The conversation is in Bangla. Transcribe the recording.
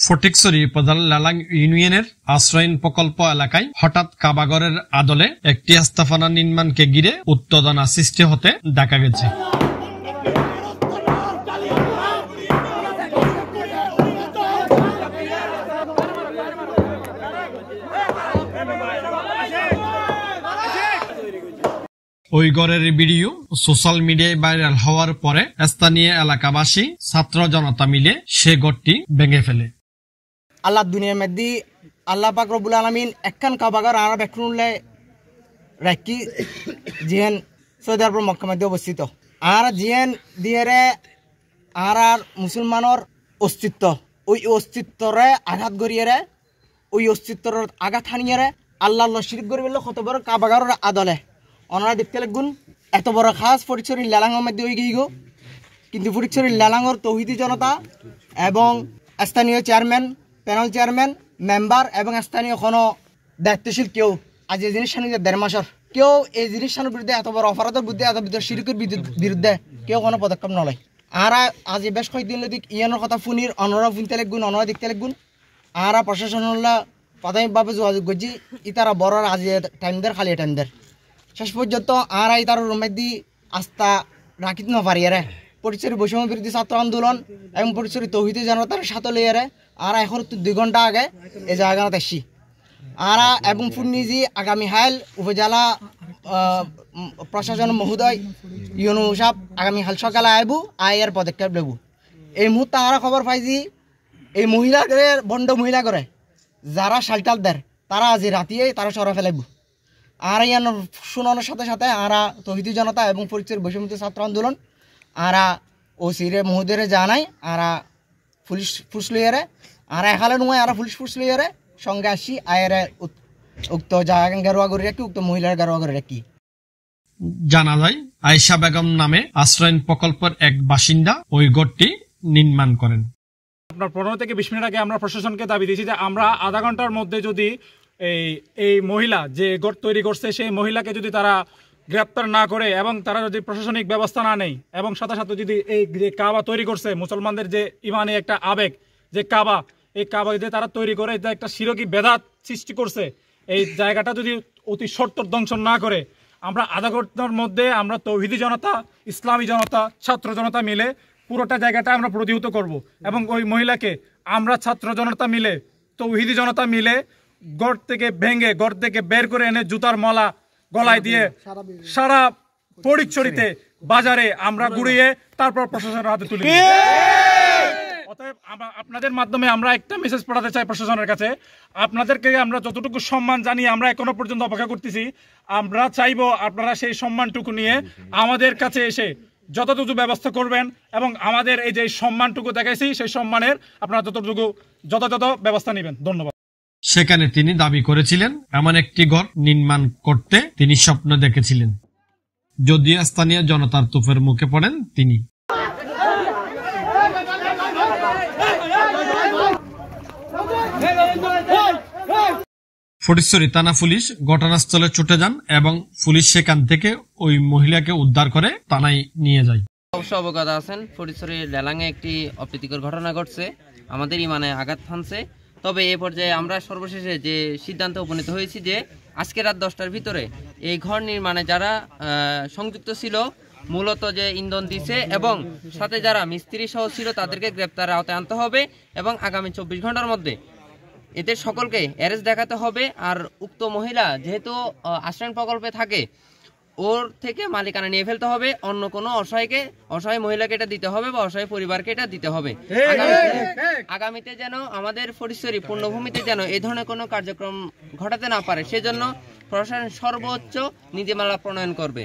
ফটিকছড়ি উপজেলার লালাং ইউনিয়নের আশ্রয়ন প্রকল্প এলাকায় হঠাৎ কাবাগরের আদলে একটি স্থাপনা নির্মাণকে ঘিরে উত্তেজনা সৃষ্টি হতে দেখা গেছে। ওই ঘরের ভিডিও সোশ্যাল মিডিয়ায় ভাইরাল হওয়ার পরে স্থানীয় এলাকাবাসী ছাত্র জনতা মিলে সে ঘরটি ভেঙে ফেলে। আল্লাহ দুনিয়ার মধ্যে আল্লাহ পাক রব্বুল আলামিন একখান কাবাগর আর বেকরুলে রাখি জিয়ান সৌদি আরব মক্কা মধ্যে অবস্থিত আর জিয়ান দিয়েরে আর মুসলমানের অস্তিত্ব ওই অস্তিত্বরে আঘাত গড়িয়ে ওই অস্তিত্বর আঘাত হানিয়ে আল্লাহ শিরিক করে বললো কত বড় কাবাগরের আদলে ওনারা দেখতে লাগুন এত বড় খাস ফটিকছড়ি লালাঙের মধ্যে ওই গিয়ে কিন্তু ফটিকছড়ি লালাঙের তৌহিদি জনতা এবং স্থানীয় চেয়ারম্যান প্যানেল চেয়ারম্যান মেম্বার এবং স্থানীয় কোনো দায়িত্বশীল কেউ আজ এই জিনিস সামনে 1.5 মাসের কেউ এই জিনিস সামনের বিরুদ্ধে এত বড় অপরাধের বিরুদ্ধে এত শিরকের বিরুদ্ধে কেউ কোনো পদক্ষেপ নলয়। আর আজ বেশ কয়েকদিন দিক ইয়ানোর কথা ফুনির অনরা ফুনতে লাগুন অনরা দেখতে লাগুন আর প্রশাসন প্রাথমিকভাবে যোগাযোগ করছি ইতারা বড় আজ টাইম দের খালি টাইম দের শেষ পর্যন্ত আর তার মধ্যে আস্থা রাখিতে নপারিয়ারে ফটিকছড়ি বৈষম্য বিরোধী ছাত্র আন্দোলন এবং ফটিকছড়ি তৌহিদি জনতার সাথে লইয়ারে আর এখন 2 ঘন্টা আগে এই জায়গাত আসছি আর এবং ফুর্নিজি আগামী হাইল উপজেলা প্রশাসন মহোদয় ইউনু সাহেব আগামী হাল সকালে আইব আয়ের পদক্ষেপ নেব। এই মুহূর্তে আমরা খবর পাইছি এই মহিলাদের বন্ড মহিলা করে যারা শালটাল দেয় তারা আজ রাতিয়ে তারা সরা ফেলাইব। আর ইয়ান শুনানোর সাথে সাথে আরা তৌহিদি জনতা এবং ফটিকছড়ি বৈষম্য ছাত্র আন্দোলন আরা ওসিরে মহোদয়ের জানাই আরা পুলিশ ফুস লইয়ারে আর এখালে নয় আর পুলিশ ফুস লইয়ারে সঙ্গে আসি আয়ের উক্ত জায়গা গারোয়া করে রাখি উক্ত মহিলার গারোয়া করে রাখি। জানা যায় আয়েশা বেগম নামে আশ্রয়ন প্রকল্পের এক বাসিন্দা ওই ঘরটি নির্মাণ করেন। আপনার 15 থেকে 20 মিনিট আগে আমরা প্রশাসনকে দাবি দিয়েছি যে আমরা আধা ঘন্টার মধ্যে যদি এই মহিলা যে ঘর তৈরি করছে সেই মহিলাকে যদি তারা গ্রেপ্তার না করে এবং তারা যদি প্রশাসনিক ব্যবস্থা না নেয় এবং সাথে সাথে যদি এই যে কাবা তৈরি করছে মুসলমানদের যে ইমানি একটা আবেগ যে কাবা এই কাবা যদি তারা তৈরি করে যে একটা শিরকি বেদাত সৃষ্টি করছে এই জায়গাটা যদি অতি সত্বর ধ্বংস না করে আমরা আধা ঘন্টার মধ্যে আমরা তৌহিদি জনতা ইসলামী জনতা ছাত্র জনতা মিলে পুরোটা জায়গাটা আমরা প্রতিহত করব এবং ওই মহিলাকে আমরা ছাত্র জনতা মিলে তৌহিদি জনতা মিলে ঘর থেকে ভেঙে ঘর থেকে বের করে এনে জুতার মালা গলায় দিয়ে সারা ফটিকছড়িতে বাজারে আমরা ঘুরিয়ে তারপর প্রশাসনের হাতে তুলি। অতএব আপনাদের মাধ্যমে আমরা একটা মেসেজ পাঠাতে চাই প্রশাসনের কাছে, আপনাদেরকে আমরা যতটুকু সম্মান জানিয়ে আমরা এখনো পর্যন্ত অপেক্ষা করতেছি, আমরা চাইবো আপনারা সেই সম্মানটুকু নিয়ে আমাদের কাছে এসে যতটুকু ব্যবস্থা করবেন এবং আমাদের এই যে সম্মানটুকু দেখাইছি সেই সম্মানের আপনারা যথাযথ ব্যবস্থা নেবেন। ধন্যবাদ। সেখানে তিনি দাবি করেছিলেন এমন একটি ঘর নির্মাণ করতে তিনি স্বপ্ন দেখেছিলেন, যদিও স্থানীয় জনতার তোপের মুখে পড়েন তিনি। ফটিকছড়ি থানা পুলিশ ঘটনাস্থলে ছুটে যান এবং পুলিশ সেখান থেকে ওই মহিলাকে উদ্ধার করে থানায় নিয়ে যায়। অবশ্য অবগত আছেন ফটিকছড়ি লেলাঙে একটি অপ্রীতিকর ঘটনা ঘটছে, আমাদের ইমানে আঘাত হানছে। তবে এ পর্যায়ে আমরা সর্বশেষে যে সিদ্ধান্তে উপনীত হয়েছি যে আজকে রাত 10টার ভিতরে এই ঘর নির্মাণে যারা সংযুক্ত ছিল মূলত যে ইন্ধন দিছে এবং সাথে যারা মিস্ত্রি সহ ছিল তাদেরকে গ্রেপ্তারের আওতায় আনতে হবে এবং আগামী 24 ঘন্টার মধ্যে এদের সকলকে অ্যারেস্ট দেখাতে হবে। আর উক্ত মহিলা যেহেতু আশ্রয়ণ প্রকল্পে থাকে ওর থেকে মালিকানা নিয়ে ফেলতে হবে, অন্য কোনো অসহায় মহিলাকে এটা দিতে হবে বা অসহায় পরিবারকে এটা দিতে হবে। আগামীতে যেন আমাদের ফটিকছড়ি পূর্ণভূমিতে যেন এই ধরনের কোনো কার্যক্রম ঘটাতে না পারে সেজন্য প্রশাসন সর্বোচ্চ নীতিমালা প্রণয়ন করবে।